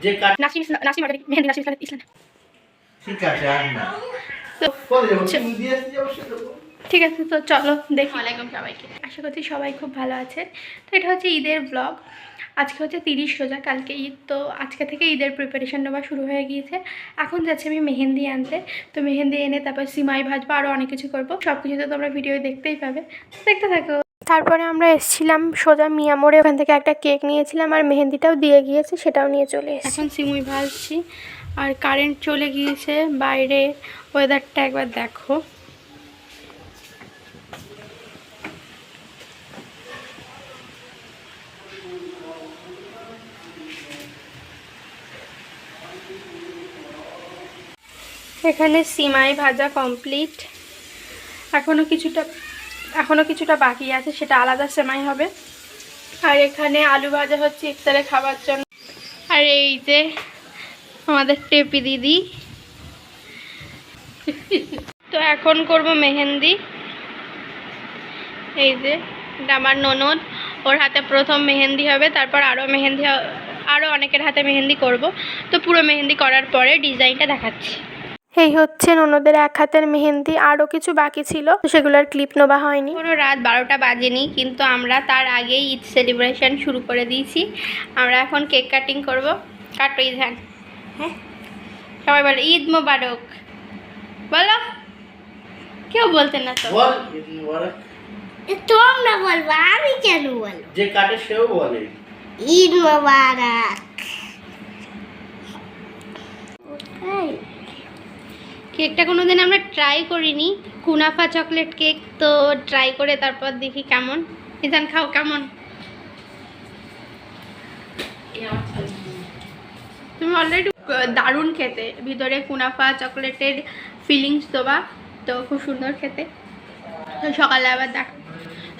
যে কাট নাসরিন নাসরিন মার্কেটিং মেহেন্দি নাসরিন ইসলাম। ঠিক আছে আর না তো বলে দেব তুমি দিয়ে আসতে যাও সেটা ঠিক আছে, তো চলো দেখি। ওয়ালাইকুম সবাইকে, আশা করছি সবাই খুব ভালো আছেন। তো এটা হচ্ছে ঈদের ব্লগ। আজকে হচ্ছে 30 রোজা, কালকে ঈদ। তো আজকে থেকে ঈদের প্রিপারেশন নেওয়া শুরু হয়ে গিয়েছে। এখন যাচ্ছি আমি মেহেন্দি আনতে। তো মেহেন্দি এনে তারপর সিমাই ভাজবো, আরও অনেক কিছু করবো। সব কিছু তো তোমরা ভিডিও দেখতেই পাবে, দেখতে থাকো। তারপরে আমরা এসেছিলাম সোজা মিয়া মোড়ে, ওখান থেকে একটা কেক নিয়েছিলাম আর মেহেন্দিটাও দিয়ে গিয়েছে, সেটাও নিয়ে চলে এসেছি। এখন সিমুই ভাজছি আর কারেন্ট চলে গিয়েছে। বাইরে ওয়েদারটা একবার দেখো। এখানে সিমাই ভাজা কমপ্লিট। এখনো কিছুটা বাকি আছে, সেটা আলাদা সেমাই হবে। আর এখানে আলু ভাজা হচ্ছে ইফতারে খাবার জন্য। আর এই যে আমাদের টেপি দিদি। তো এখন করব মেহেন্দি। এই যে এটা আমার ননদ, ওর হাতে প্রথম মেহেন্দি হবে, তারপর আরও অনেকের হাতে মেহেন্দি করব। তো পুরো মেহেন্দি করার পরে ডিজাইনটা দেখাচ্ছি। এই হচ্ছে ননদের এক হাতের মেহেন্দি, আরও কিছু বাকি ছিল, সেগুলোর ক্লিপ নেওয়া হয়নি। কোনো রাত 12টা বাজেনি, কিন্তু আমরা তার আগেই ঈদ সেলিব্রেশন শুরু করে দিয়েছি। আমরা এখন কেক কাটিং করব। কাটো ঈদ, হ্যাঁ সবাই বলে ঈদ মোবারক বলো। কেউ বলতে না তো, বল ঈদ মোবারক। তোমরা বলবো, আমি কেন বলবো? যে কাটে সেও বলে ঈদ মোবারক। কেকটা কোনোদিন আমরা ট্রাই করিনি, কুনাফা চকলেট কেক। তো ট্রাই করে তারপর দেখি কেমন। ইজান খাও কেমন। তুমি অলরেডি দারুণ খেতে, ভিতরে কুনাফা চকলেটের ফিলিংস দেওয়া, তো খুব সুন্দর খেতে। তো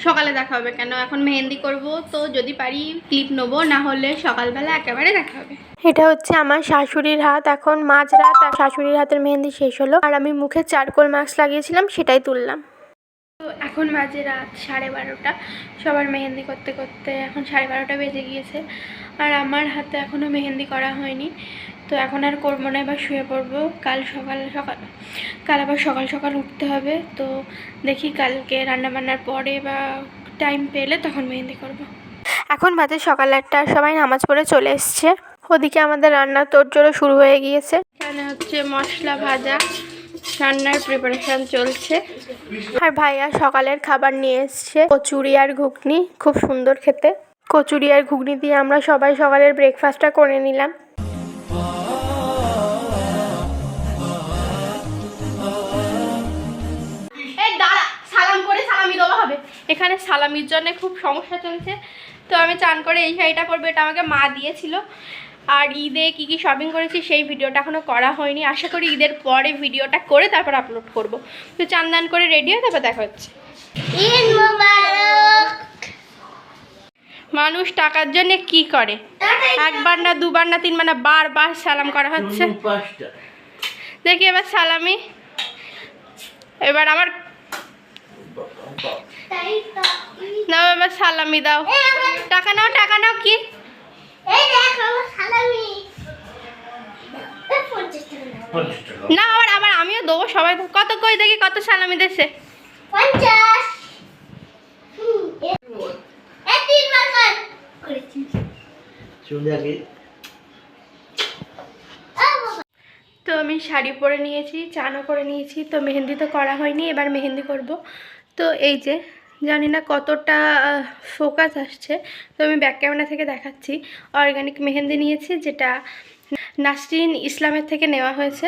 সকালে দেখা হবে, কেন এখন মেহেন্দি করব। তো যদি পারি ক্লিপ নেবো, না হলে সকালবেলা একেবারে দেখা হবে। এটা হচ্ছে আমার শাশুড়ির হাত। এখন মাঝরাত, আর শাশুড়ির হাতের মেহেন্দি শেষ হলো, আর আমি মুখে চারকোল মাস্ক লাগিয়েছিলাম, সেটাই তুললাম। তো এখন বাজে রাত 12:30। সবার মেহেন্দি করতে করতে এখন 12:30 বেজে গিয়েছে, আর আমার হাতে এখনও মেহেন্দি করা হয়নি। তো এখন আর করবো না, এবার শুয়ে পড়বো। কাল আবার সকাল সকাল উঠতে হবে। তো দেখি কালকে রান্নাবান্নার পরে বা টাইম পেলে তখন মেহেন্দি করব। এখন বাজে সকাল 8টা, সবাই নামাজ পড়ে চলে এসছে। ওদিকে আমাদের রান্নার তোড়জোড়ও শুরু হয়ে গিয়েছে। এখানে হচ্ছে মশলা ভাজা, রান্নার প্রিপারেশন চলছে। আর ভাইয়া সকালের খাবার নিয়ে এসছে, কচুরি আর ঘুগনি, খুব সুন্দর খেতে। কচুরি আর ঘুগনি দিয়ে আমরা সবাই সকালের ব্রেকফাস্টটা করে নিলাম। এখানে সালামির জন্য খুব সমস্যা চলছে। তো আমি চান করে এই শাড়িটা পরবো, এটা আমাকে মা দিয়েছিল। আর ঈদে কি কি শপিং করেছি সেই ভিডিওটা এখনও করা হয়নি। আশা করি ঈদের পরে ভিডিওটা করে তারপর আপলোড করব। তো চান দান করে রেডি হয়ে তারপর দেখা হচ্ছে। ঈদ মোবারক। মানুষ টাকার জন্য কি করে, একবার না দুবার না তিনবার না বারবার সালাম করা হচ্ছে। দেখি এবার সালামি, এবার আমার নাও, এবার সালামি দাও। টাকা নাও, টাকা নাও। কি না, আবার আমিও দেবো, সবাই কত কই দেখি কত সালামি দেশে। 50। তো আমি শাড়ি পরে নিয়েছি, চানও করে নিয়েছি। তো মেহেন্দি তো করা হয়নি, এবার মেহেন্দি করব। তো এই যে জানি না কতটা ফোকাস আসছে, তো আমি ব্যাক ক্যামেরা থেকে দেখাচ্ছি। অর্গানিক মেহেন্দি নিয়েছি, যেটা নাসরিন ইসলামের থেকে নেওয়া হয়েছে।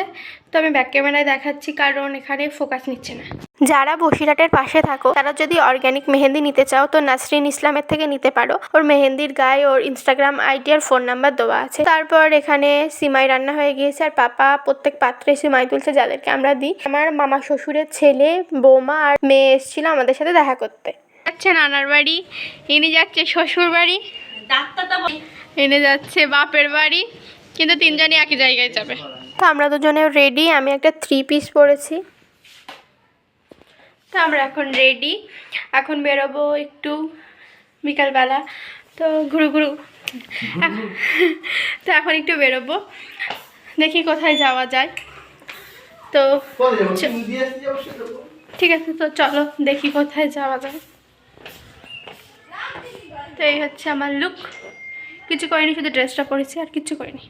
তো আমি ব্যাক ক্যামেরায় দেখাচ্ছি, কারণ এখানে ফোকাস নিচ্ছে না। যারা বসিরহাটের পাশে থাকো, তারা যদি অর্গানিক মেহেন্দি নিতে চাও, তো নাসরিন ইসলামের থেকে নিতে পারো। ওর মেহেন্দির গায়ে ওর ইনস্টাগ্রাম আইডি আর ফোন নাম্বার দেওয়া আছে। তারপর এখানে সিমাই রান্না হয়ে গিয়েছে, আর পাপা প্রত্যেক পাত্রে সিমাই তুলছে, যাদেরকে আমরা দিই। আমার মামা শ্বশুরের ছেলে, বৌমা আর মেয়ে এসেছিল আমাদের সাথে দেখা করতে। যাচ্ছে নানার বাড়ি, ইনি যাচ্ছে শ্বশুর বাড়ি, এনে যাচ্ছে বাপের বাড়ি, কিন্তু তিনজনই একই জায়গায় যাবে। তো আমরা দুজনে রেডি। আমি একটা 3 পিস পরেছি। তো আমরা এখন রেডি, এখন বেরোবো একটু বিকালবেলা। তো ঘুরু তো এখন একটু বেরোবো, দেখি কোথায় যাওয়া যায়। তো কোথায় যাবো? তুমি দিয়ে আসতে যাবো সেটা বলো। ঠিক আছে, তো চলো দেখি কোথায় যাওয়া যায়। তো এই হচ্ছে আমার লুক, কিছু করিনি, শুধু ড্রেসটা পরেছি আর কিছু করিনি।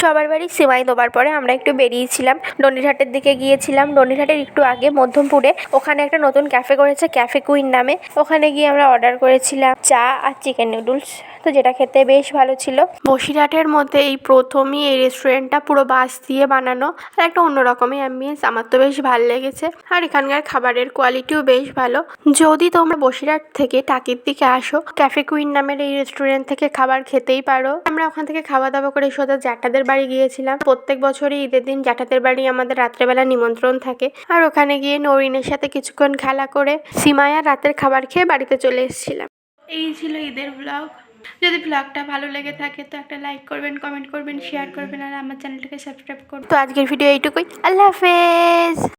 সবার বাড়ি সিমাই দেওয়ার পরে আমরা একটু বেরিয়েছিলাম, ডন্ডিরহাটের দিকে গিয়েছিলাম। ডন্ডিরহাটের একটু আগে মধ্যমপুরে ওখানে একটা নতুন ক্যাফে করেছে, ক্যাফে কুইন নামে। ওখানে গিয়ে আমরা অর্ডার করেছিলাম চা আর চিকেন নুডলস, তো যেটা খেতে বেশ ভালো ছিল। বসিরহাটের মধ্যে এই প্রথমই এই রেস্টুরেন্টটা পুরো বাঁশ দিয়ে বানানো, আর একটা অন্যরকমই অ্যাম্বিয়েন্স, আমার তো বেশ ভালো লেগেছে। আর এখানকার খাবারের কোয়ালিটিও বেশ ভালো। যদি তোমরা বসিরহাট থেকে টাকির দিকে আসো, ক্যাফে কুইন নামের এই রেস্টুরেন্ট থেকে খাবার খেতেই পারো। আমরা ওখান থেকে খাওয়া দাওয়া করে সোজা জ্যাঠাদের বাড়ি গিয়েছিলাম। প্রত্যেক বছরই ঈদের দিন জ্যাঠাদের বাড়ি আমাদের রাত্রেবেলা নিমন্ত্রণ থাকে, আর ওখানে গিয়ে নরিনের সাথে কিছুক্ষণ খেলা করে সিমাই আর রাতের খাবার খেয়ে বাড়িতে চলে এসেছিলাম। এই ছিল ঈদের ব্লগ। যদি ব্লগটা ভালো লেগে থাকে তো একটা লাইক করবেন, কমেন্ট করবেন, শেয়ার করবেন, আর আমার চ্যানেলটাকে সাবস্ক্রাইব করবেন। তো আজকের ভিডিও এইটুকুই, আল্লাহ হাফেজ।